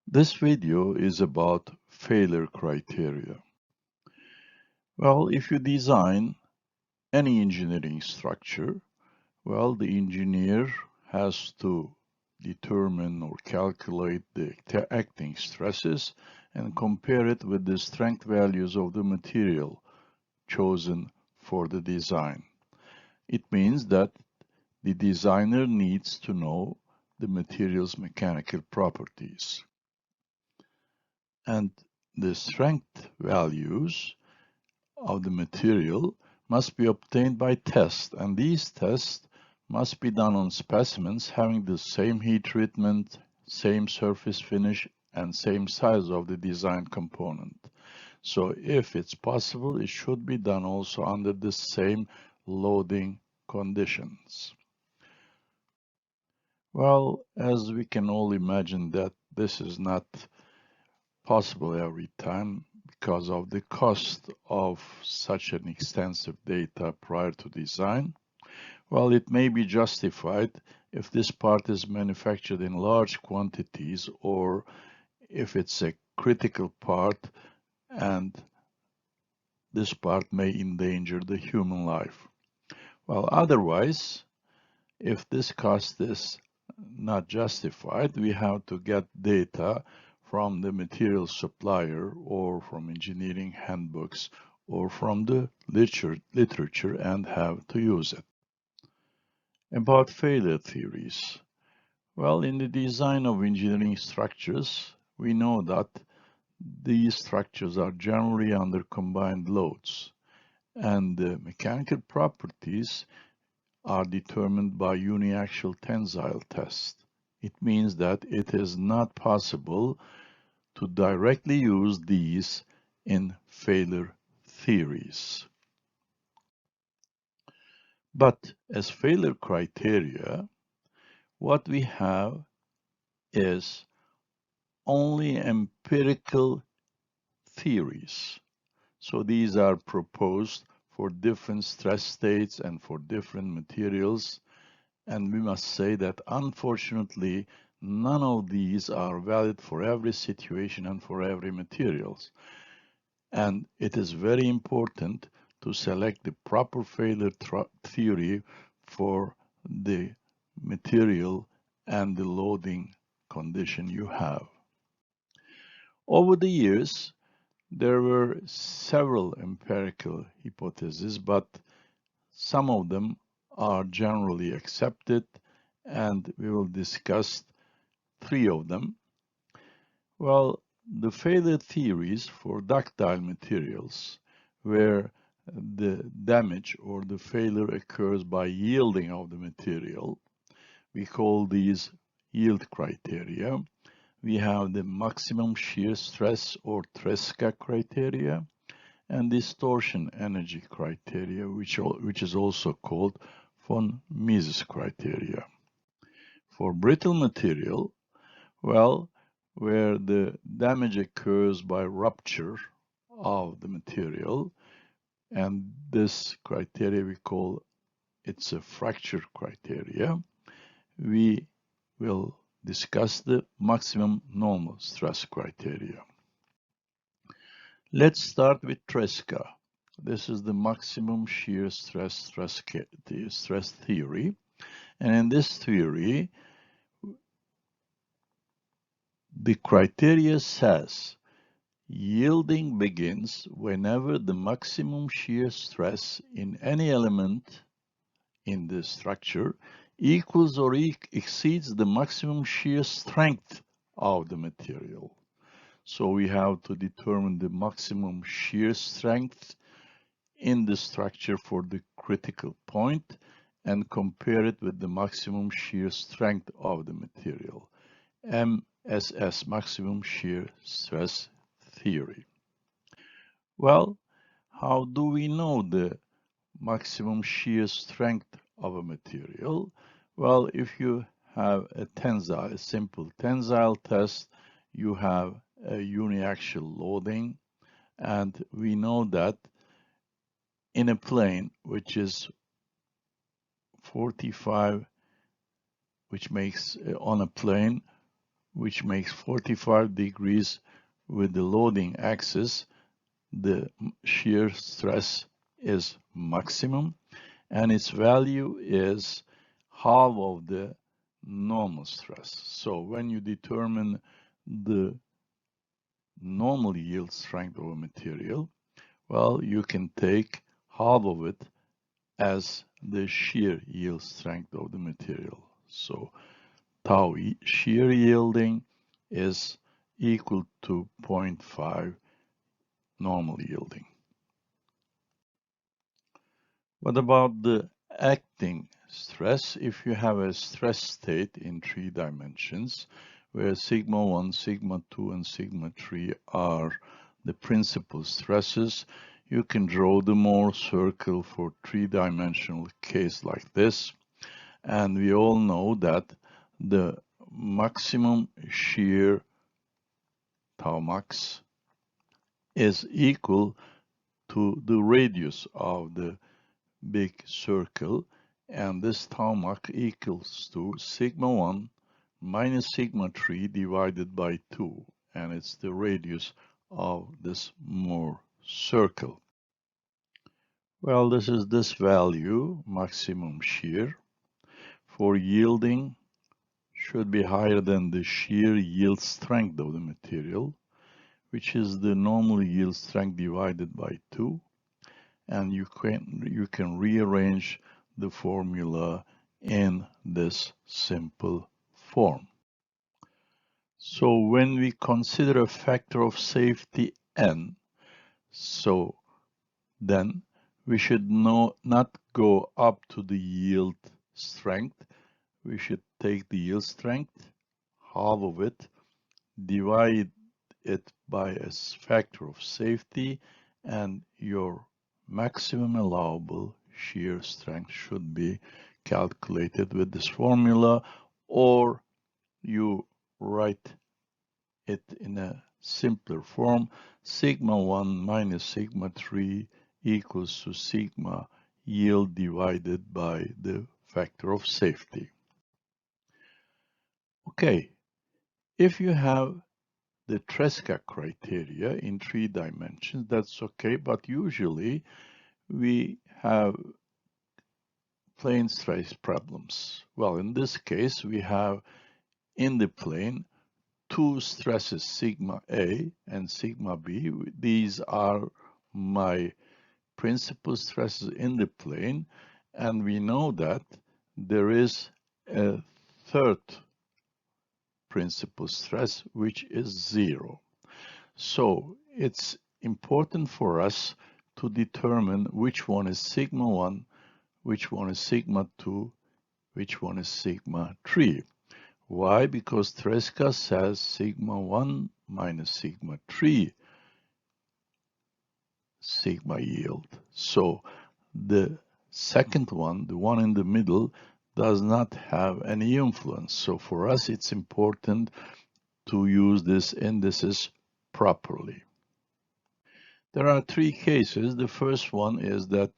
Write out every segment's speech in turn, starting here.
This video is about failure criteria. Well, if you design any engineering structure, well, the engineer has to determine or calculate the acting stresses and compare it with the strength values of the material chosen for the design. It means that the designer needs to know the material's mechanical properties. And the strength values of the material must be obtained by test, and these tests must be done on specimens having the same heat treatment, same surface finish, and same size of the design component. So if it's possible, it should be done also under the same loading conditions. Well, as we can all imagine that this is not possible every time because of the cost of such an extensive data prior to design. Well, it may be justified if this part is manufactured in large quantities or if it's a critical part and this part may endanger the human life. Well, otherwise, if this cost is not justified, we have to get data from the material supplier or from engineering handbooks or from the literature and have to use it. About failure theories. Well, in the design of engineering structures, we know that these structures are generally under combined loads, and the mechanical properties are determined by uniaxial tensile test. It means that it is not possible to directly use these in failure theories. But as failure criteria, what we have is only empirical theories. So these are proposed for different stress states and for different materials. And we must say that unfortunately, none of these are valid for every situation and for every materials. And it is very important to select the proper failure theory for the material and the loading condition you have. Over the years, there were several empirical hypotheses, but some of them are generally accepted, and we will discuss three of them. Well, the failure theories for ductile materials, where the damage or the failure occurs by yielding of the material, we call these yield criteria. We have the maximum shear stress or Tresca criteria and distortion energy criteria, which is also called von Mises criteria. For brittle material, well, where the damage occurs by rupture of the material, and this criteria we call it's a fracture criteria, we will discuss the maximum normal stress criteria. Let's start with Tresca. This is the maximum shear stress theory. And in this theory, the criteria says yielding begins whenever the maximum shear stress in any element in the structure equals or exceeds the maximum shear strength of the material. So we have to determine the maximum shear strength in the structure for the critical point and compare it with the maximum shear strength of the material. MSS, maximum shear stress theory. Well, how do we know the maximum shear strength of a material? Well, if you have a simple tensile test, you have a uniaxial loading, and we know that in a plane which is 45, which makes on a plane, which makes 45 degrees with the loading axis, the shear stress is maximum, and its value is half of the normal stress. So when you determine the normal yield strength of a material, well, you can take half of it as the shear yield strength of the material. So tau shear yielding is equal to 0.5 normal yielding. What about the acting stress? If you have a stress state in 3 dimensions, where sigma 1, sigma 2, and sigma 3 are the principal stresses, you can draw the Mohr circle for 3-dimensional case like this. And we all know that the maximum shear tau max is equal to the radius of the big circle, and this tau max equals to sigma 1 minus sigma 3 divided by 2, and it's the radius of this Mohr circle. Well, this is this value, maximum shear, for yielding should be higher than the shear yield strength of the material, which is the normal yield strength divided by 2. And you can rearrange the formula in this simple form. So when we consider a factor of safety n, so then we should not go up to the yield strength. We should take the yield strength, half of it, divide it by a factor of safety, and your maximum allowable shear strength should be calculated with this formula, or you write it in a simpler form. Sigma 1 minus sigma 3 equals to sigma yield divided by the factor of safety. Okay, if you have the Tresca criteria in 3 dimensions, that's okay, but usually we have plane stress problems. Well, in this case, we have in the plane 2 stresses, sigma A and sigma B. These are my principal stresses in the plane, and we know that there is a third principal stress, which is 0. So it's important for us to determine which one is sigma 1, which one is sigma 2, which one is sigma 3. Why? Because Tresca says sigma 1 minus sigma 3 sigma yield. So the second one, the one in the middle, does not have any influence. So for us, it's important to use this indices properly. There are 3 cases. The first one is that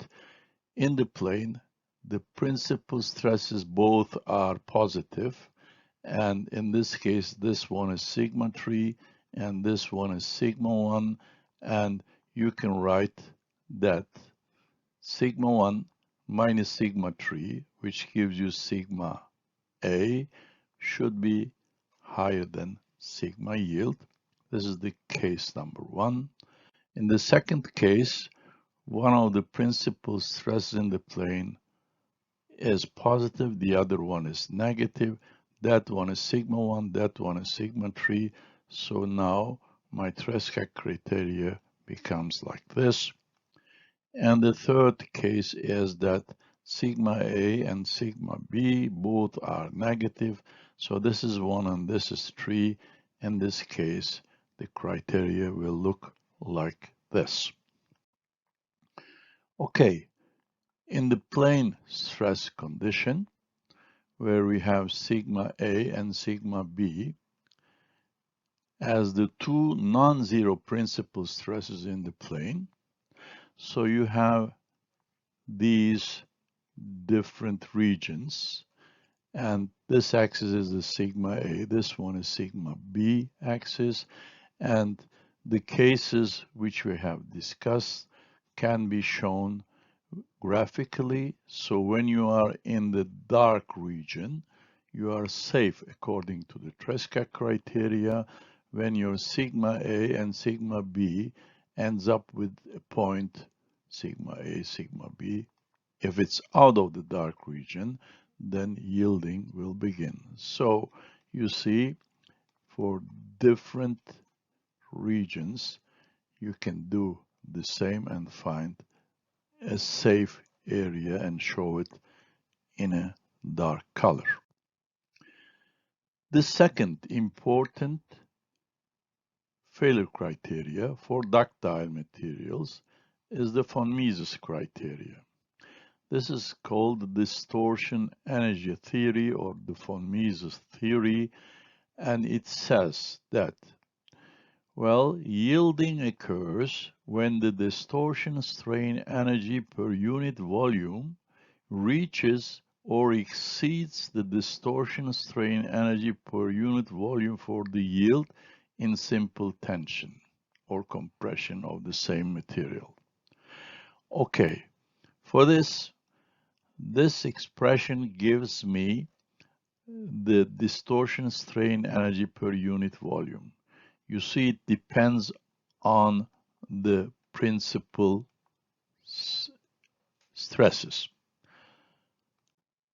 in the plane, the principal stresses both are positive, and in this case, this one is sigma 3 and this one is sigma 1, and you can write that sigma 1 minus sigma 3, which gives you sigma A, should be higher than sigma yield. This is the case number 1. In the second case, one of the principal stresses in the plane is positive, the other one is negative. That one is sigma 1, that one is sigma 3. So now my Tresca criteria becomes like this. And the third case is that sigma A and sigma B both are negative. So this is 1 and this is 3. In this case, the criteria will look like this. Okay, in the plane stress condition, where we have sigma A and sigma B as the 2 non-zero principal stresses in the plane, so you have these different regions. And this axis is the sigma A, this one is sigma B axis, and the cases which we have discussed can be shown graphically. So when you are in the dark region, you are safe according to the Tresca criteria when your sigma A and sigma B ends up with a point sigma A, sigma B. If it's out of the dark region, then yielding will begin. So you see, for different regions, you can do the same and find a safe area and show it in a dark color. The second important failure criteria for ductile materials is the von Mises criteria. This is called the distortion energy theory or the von Mises theory, and it says that, well, yielding occurs when the distortion strain energy per unit volume reaches or exceeds the distortion strain energy per unit volume for the yield in simple tension or compression of the same material. Okay, for this expression gives me the distortion strain energy per unit volume. You see, it depends on the principal stresses.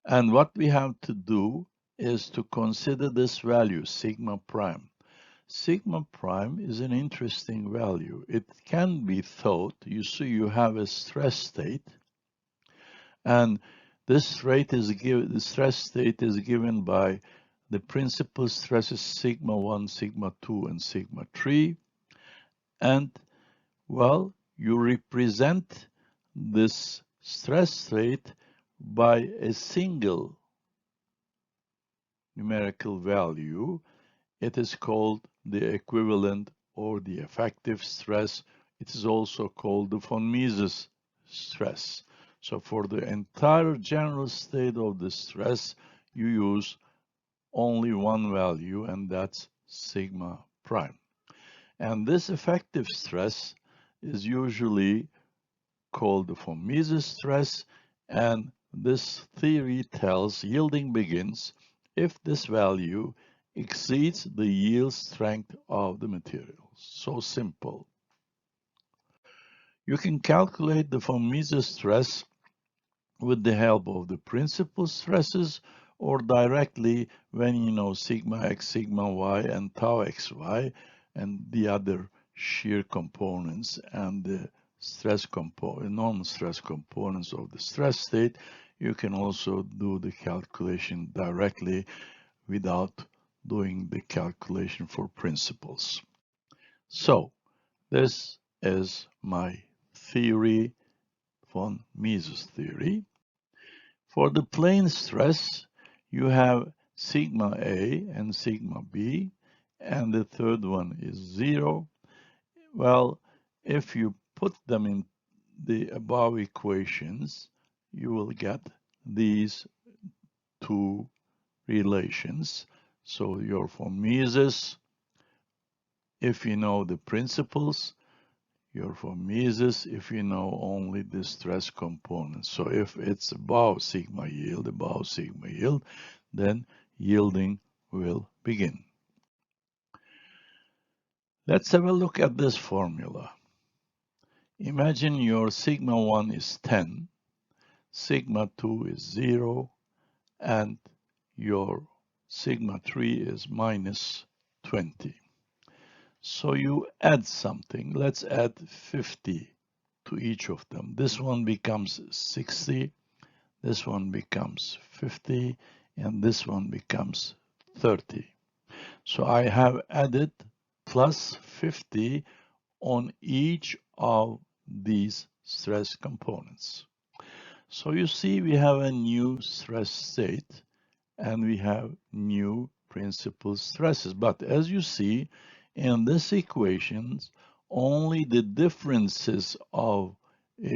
And what we have to do is to consider this value, sigma prime. Sigma prime is an interesting value. It can be thought, you see, you have a stress state, and this rate is given, the stress state is given by the principal stresses sigma 1, sigma 2, and sigma 3. And, well, you represent this stress state by a single numerical value. It is called the equivalent or the effective stress. It is also called the von Mises stress. So for the entire general state of the stress, you use only one value, and that's sigma prime. And this effective stress is usually called the von Mises stress, and this theory tells yielding begins if this value exceeds the yield strength of the material. So simple. You can calculate the von Mises stress with the help of the principal stresses or directly when you know sigma x, sigma y, and tau xy, and the other shear components and the stress component, normal stress components of the stress state. You can also do the calculation directly without doing the calculation for principles. So this is my theory, von Mises theory. For the plane stress, you have sigma A and sigma B, and the third one is 0. Well, if you put them in the above equations, you will get these two relations. So your von Mises, if you know the principles, your von Mises if you know only the stress component. So if it's above sigma yield, then yielding will begin. Let's have a look at this formula. Imagine your sigma 1 is 10, sigma 2 is 0, and your sigma 3 is minus 20. So you add something. Let's add 50 to each of them. This one becomes 60, this one becomes 50, and this one becomes 30. So I have added plus 50 on each of these stress components. So you see we have a new stress state and we have new principal stresses. But as you see in this equation, only the differences of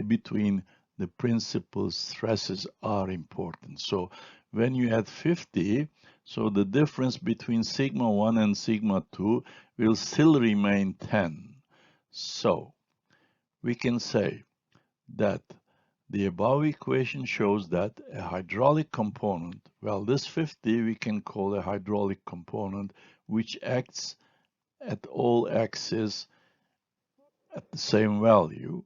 between the principal stresses are important. So when you add 50, so the difference between sigma 1 and sigma 2 will still remain 10. So we can say that the above equation shows that a hydraulic component, well, this 50 we can call a hydraulic component, which acts at all axes at the same value.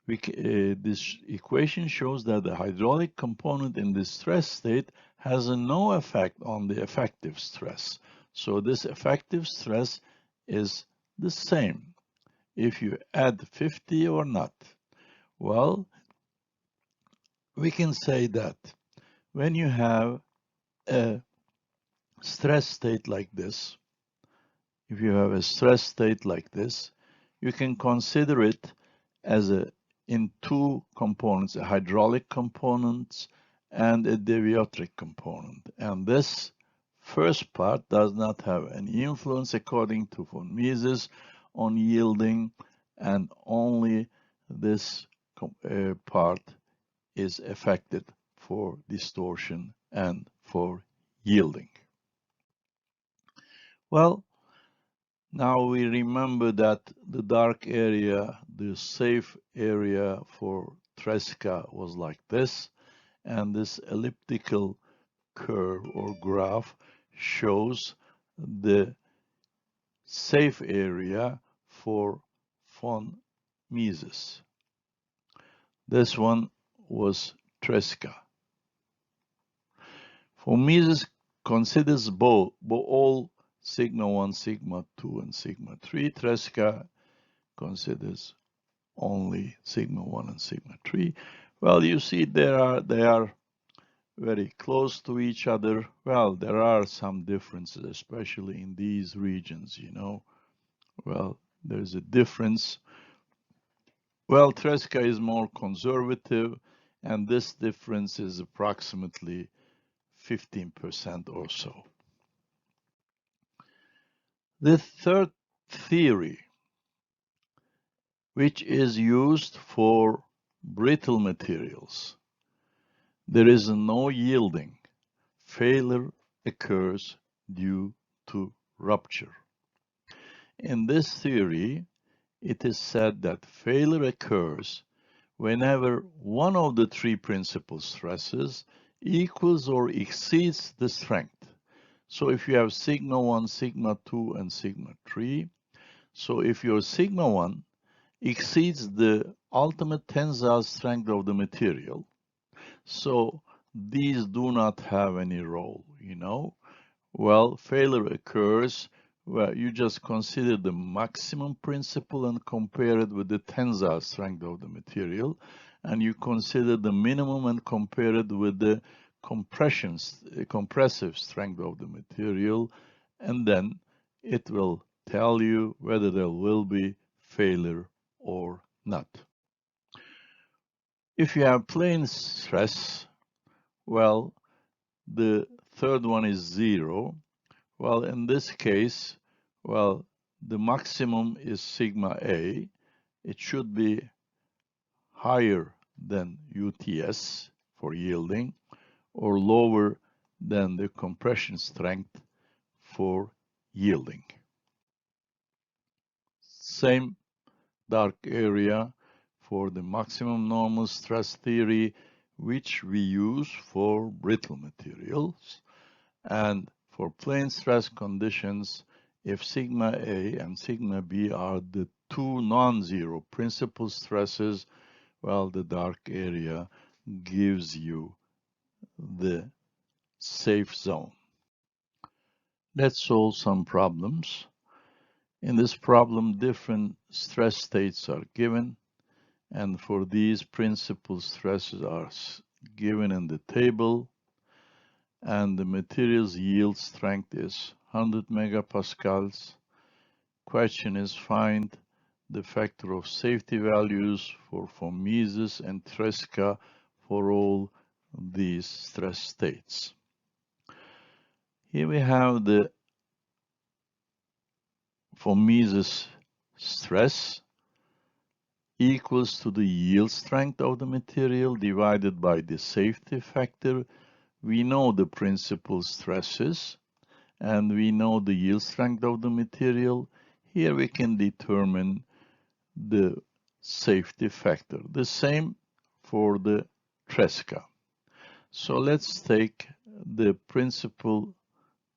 This equation shows that the hydraulic component in this stress state has no effect on the effective stress. So this effective stress is the same if you add 50 or not. Well, we can say that when you have a stress state like this, if you have a stress state like this, you can consider it as in two components, a hydraulic component and a deviatoric component. And this first part does not have any influence, according to von Mises, on yielding, and only this part is affected for distortion and for yielding. Well, now we remember that the dark area, the safe area for Tresca was like this, and this elliptical curve or graph shows the safe area for von Mises. This one was Tresca. Von Mises considers all sigma 1, sigma 2, and sigma 3. Tresca considers only sigma 1 and sigma 3. Well, you see they are very close to each other. Well, there are some differences, especially in these regions, you know. Well, there's a difference. Well, Tresca is more conservative, and this difference is approximately 15% or so. The third theory, which is used for brittle materials, there is no yielding. Failure occurs due to rupture. In this theory, it is said that failure occurs whenever one of the three principal stresses equals or exceeds the strength. So if you have sigma 1, sigma 2, and sigma 3, so if your sigma 1 exceeds the ultimate tensile strength of the material, so these do not have any role, you know. Well, failure occurs where you just consider the maximum principle and compare it with the tensile strength of the material, and you consider the minimum and compare it with the compressive strength of the material, and then it will tell you whether there will be failure or not. If you have plane stress, well, the third one is 0. Well, in this case, well, the maximum is sigma A. It should be higher than UTS for yielding or lower than the compression strength for yielding. Same dark area for the maximum normal stress theory, which we use for brittle materials. And for plane stress conditions, if sigma A and sigma B are the two non-zero principal stresses, well, the dark area gives you the safe zone. Let's solve some problems. In this problem, different stress states are given, and for these principal stresses are given in the table, and the material's yield strength is 100 megapascals. Question is find the factor of safety values for von Mises and Tresca for all these stress states. Here we have the von Mises stress, equals to the yield strength of the material divided by the safety factor. We know the principal stresses and we know the yield strength of the material. Here we can determine the safety factor. The same for the Tresca. So let's take the principal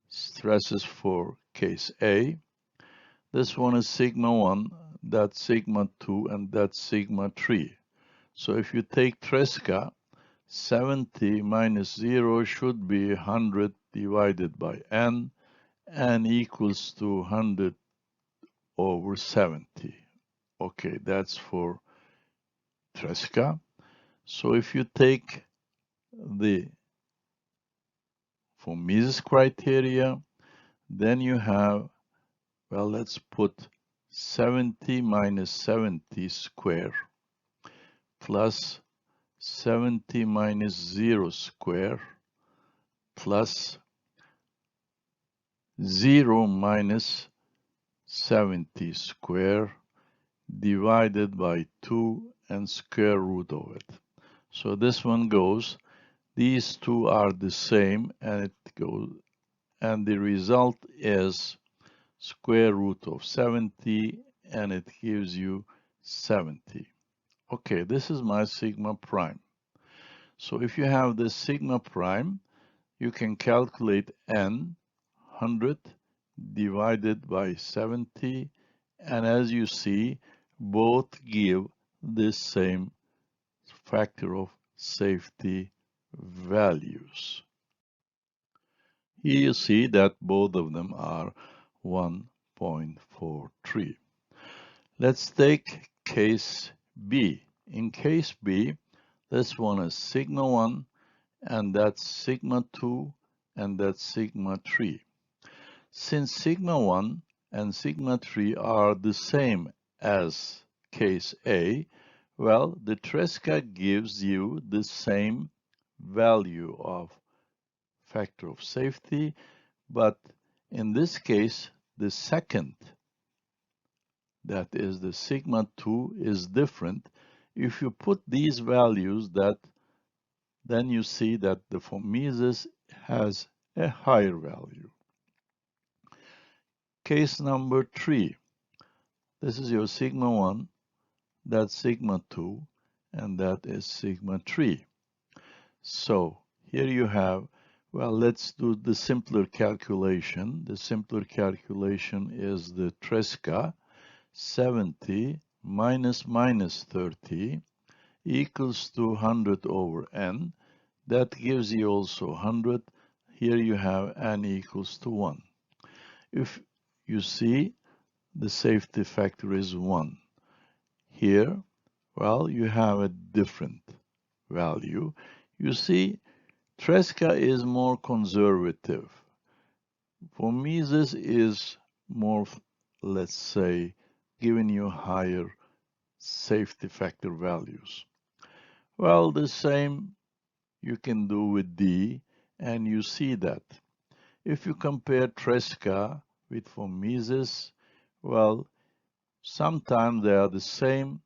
stresses for case A. This one is sigma 1, that's sigma 2, and that's sigma 3. So if you take Tresca, 70 minus 0 should be 100 divided by n equals to 100 over 70. Okay, that's for Tresca. So if you take the for Mises criteria, then you have, well, let's put 70 minus 70 square plus 70 minus 0 square plus 0 minus 70 square divided by 2 and square root of it. So this one goes, these two are the same, and it goes, and the result is square root of 70, and it gives you 70. Okay, this is my sigma prime. So if you have this sigma prime, you can calculate n, 100 divided by 70, and as you see, both give the same factor of safety values. Here you see that both of them are 1.43. Let's take case B. In case B, this one is sigma 1, and that's sigma 2, and that's sigma 3. Since sigma 1 and sigma 3 are the same as case A, well, the Tresca gives you the same value of factor of safety, but in this case, the second, that is the sigma 2, is different. If you put these values, then you see that the Mises has a higher value. Case number 3. This is your sigma 1, that's sigma 2, and that is sigma 3. So here you have, well, let's do the simpler calculation. The simpler calculation is the Tresca, 70 minus 30 equals to 100 over n. That gives you also 100. Here you have n equals to 1. If you see, the safety factor is 1. Here, well, you have a different value. You see, Tresca is more conservative. For Mises is more, let's say, giving you higher safety factor values. Well, the same you can do with D, and you see that. If you compare Tresca with Mises, well, sometimes they are the same,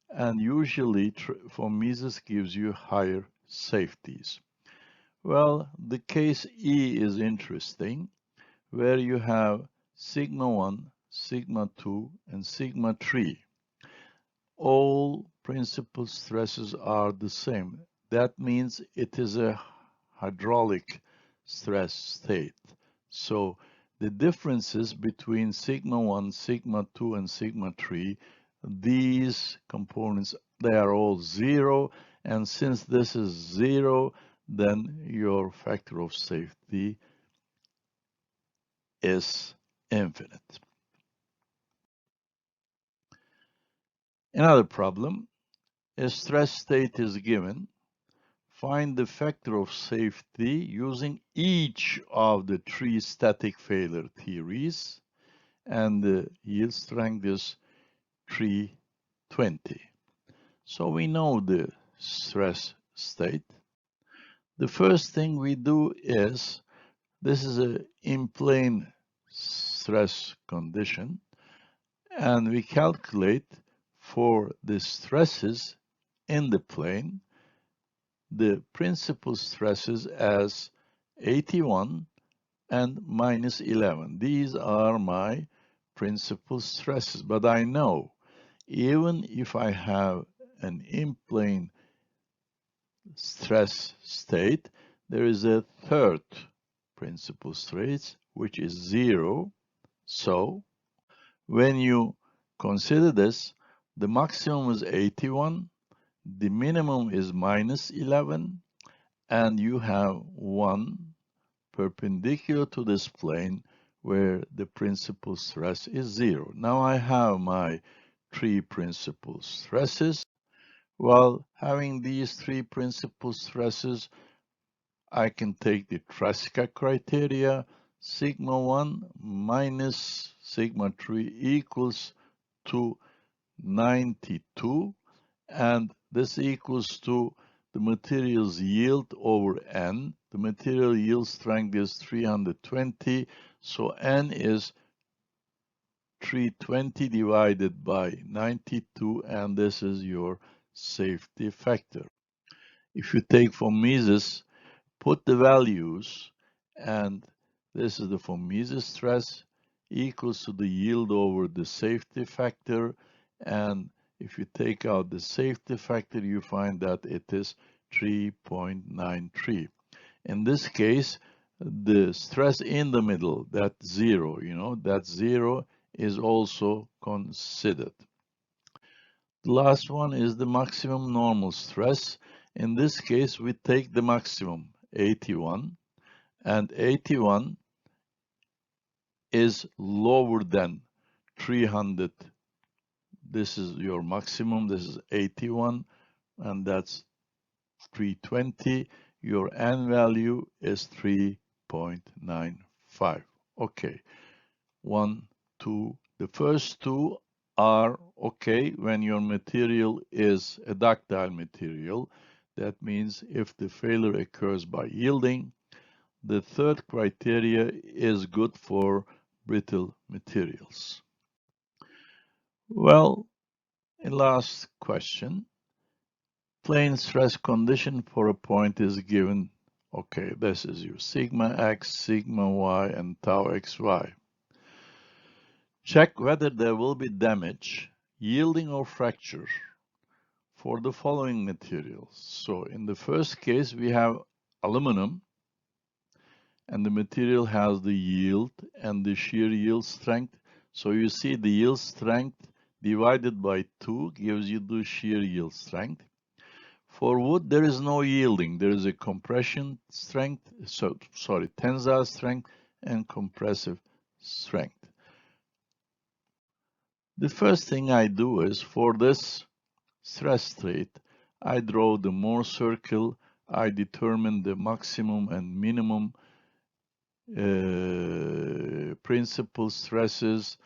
and usually Mises gives you higher safeties. Well, the case E is interesting, where you have sigma 1, sigma 2, and sigma 3. All principal stresses are the same. That means it is a hydraulic stress state. So the differences between sigma 1, sigma 2, and sigma 3, these components, they are all 0. And since this is 0, then your factor of safety is infinite. Another problem, a stress state is given. Find the factor of safety using each of the 3 static failure theories, and the yield strength is 320. So we know the stress state. The first thing we do is, this is an in-plane stress condition, and we calculate for the stresses in the plane, the principal stresses as 81 and minus 11. These are my principal stresses, but I know even if I have an in-plane stress state, there is a third principal stress, which is 0. So when you consider this, the maximum is 81, the minimum is minus 11, and you have one perpendicular to this plane where the principal stress is 0. Now I have my three principal stresses. Well, having these three principal stresses, I can take the Tresca criteria. Sigma 1 minus sigma 3 equals to 92, and this equals to the material's yield over N. The material yield strength is 320, so N is 320 divided by 92, and this is your safety factor. If you take von Mises, put the values, and this is the von Mises stress equals to the yield over the safety factor, and if you take out the safety factor, you find that it is 3.93. In this case, the stress in the middle, that 0, that 0 is also considered. The last one is the maximum normal stress. In this case, we take the maximum, 81, and 81 is lower than 300. This is your maximum, this is 81, and that's 320. Your N value is 3.95. Okay, 1, 2. The first two are okay when your material is a ductile material. That means if the failure occurs by yielding. The third criteria is good for brittle materials. Well, a last question. Plane stress condition for a point is given. Okay, this is your sigma x, sigma y, and tau xy. Check whether there will be damage, yielding, or fracture for the following materials. So in the first case, we have aluminum, and the material has the yield and the shear yield strength. So you see the yield strength divided by 2 gives you the shear yield strength. For wood, there is no yielding. There is a compression strength, tensile strength and compressive strength. The first thing I do is, for this stress state, I draw the Mohr circle. I determine the maximum and minimum principal stresses,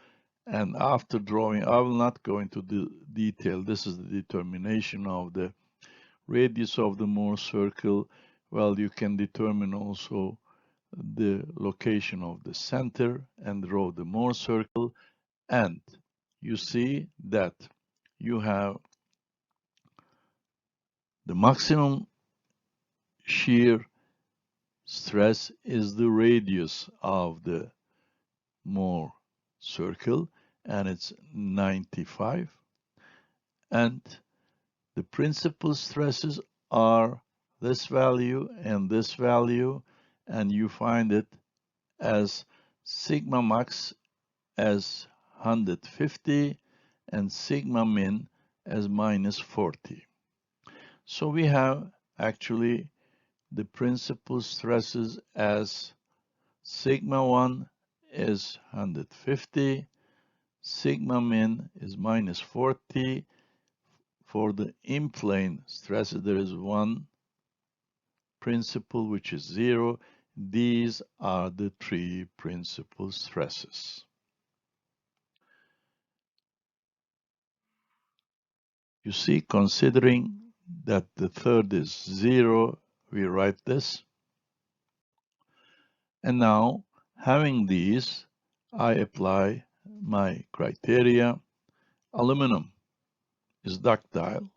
and after drawing, I will not go into the detail. This is the determination of the radius of the Mohr circle. Well, you can determine also the location of the center and draw the Mohr circle, and you see that you have the maximum shear stress is the radius of the Mohr circle, and it's 95, and the principal stresses are this value and this value, and you find it as sigma max as 150 and sigma min as minus 40. So we have actually the principal stresses as sigma 1 is 150, sigma min is minus 40. For the in-plane stresses, there is one principal, which is 0. These are the three principal stresses. You see, considering that the third is 0, we write this. And now, having these, I apply my criteria. Aluminum, is ductile,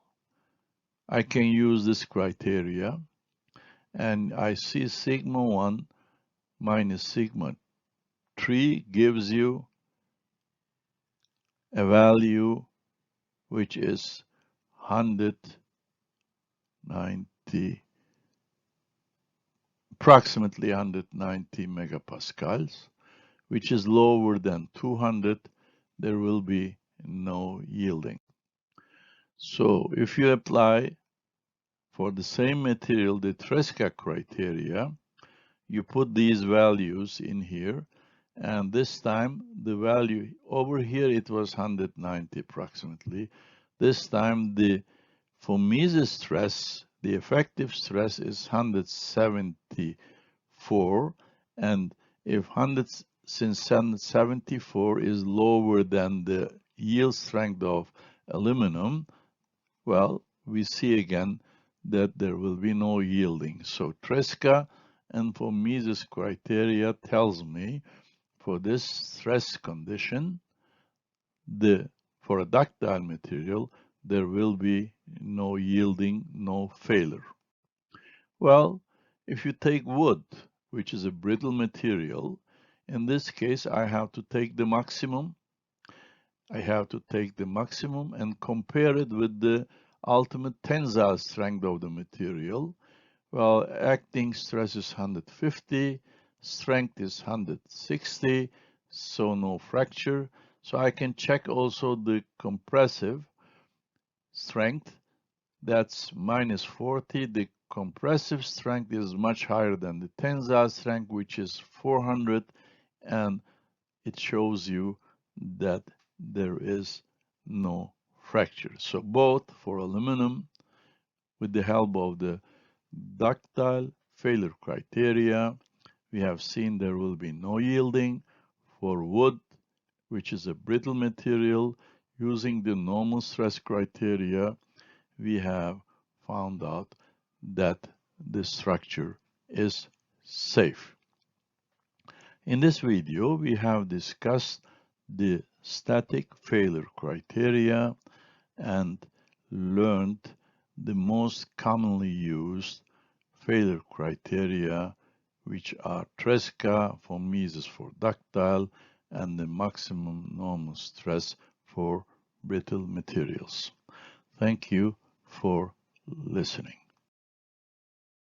I can use this criteria, and I see sigma 1 minus sigma 3 gives you a value which is 190, approximately 190 megapascals, which is lower than 200. There will be no yielding. So if you apply for the same material the Tresca criteria, you put these values in here, and this time the value over here, it was 190 approximately. This time for meso stress, the effective stress is 174, and if 100 since 174 is lower than the yield strength of aluminum, well, we see again that there will be no yielding. So Tresca and for Mises criteria tells me for this stress condition, for a ductile material, there will be no yielding, no failure. Well, if you take wood, which is a brittle material, in this case, I have to take the maximum. I have to take the maximum and compare it with the ultimate tensile strength of the material. Well, acting stress is 150, strength is 160, so no fracture. So I can check also the compressive strength, that's minus 40. The compressive strength is much higher than the tensile strength, which is 400, and it shows you that there is no fracture. So both for aluminum, with the help of the ductile failure criteria, we have seen there will be no yielding. For wood, which is a brittle material, using the normal stress criteria, we have found out that the structure is safe. In this video, we have discussed the static failure criteria and learned the most commonly used failure criteria, which are Tresca for Mises for ductile and the maximum normal stress for brittle materials. Thank you for listening.